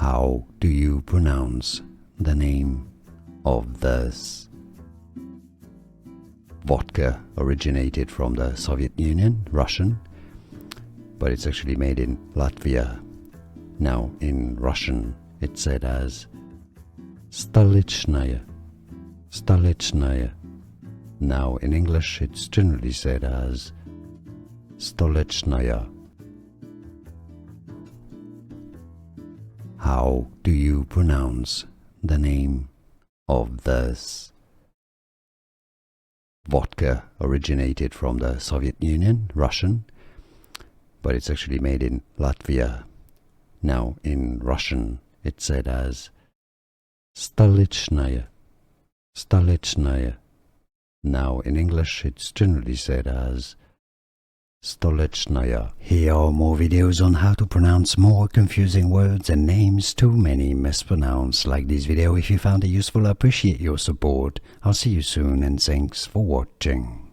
How do you pronounce the name of this? Vodka originated from the Soviet Union, Russian, but it's actually made in Latvia. Now in Russian it's said as Stolichnaya. Stolichnaya. Now in English it's generally said as Stolichnaya. How do you pronounce the name of this? Vodka originated from the Soviet Union, Russian, but it's actually made in Latvia. Now in Russian it's said as Stolichnaya. Stolichnaya. Now in English it's generally said as Stolichnaya. Here are more videos on how to pronounce more confusing words and names too many mispronounced. Like this video if you found it useful. I appreciate your support. I'll see you soon and thanks for watching.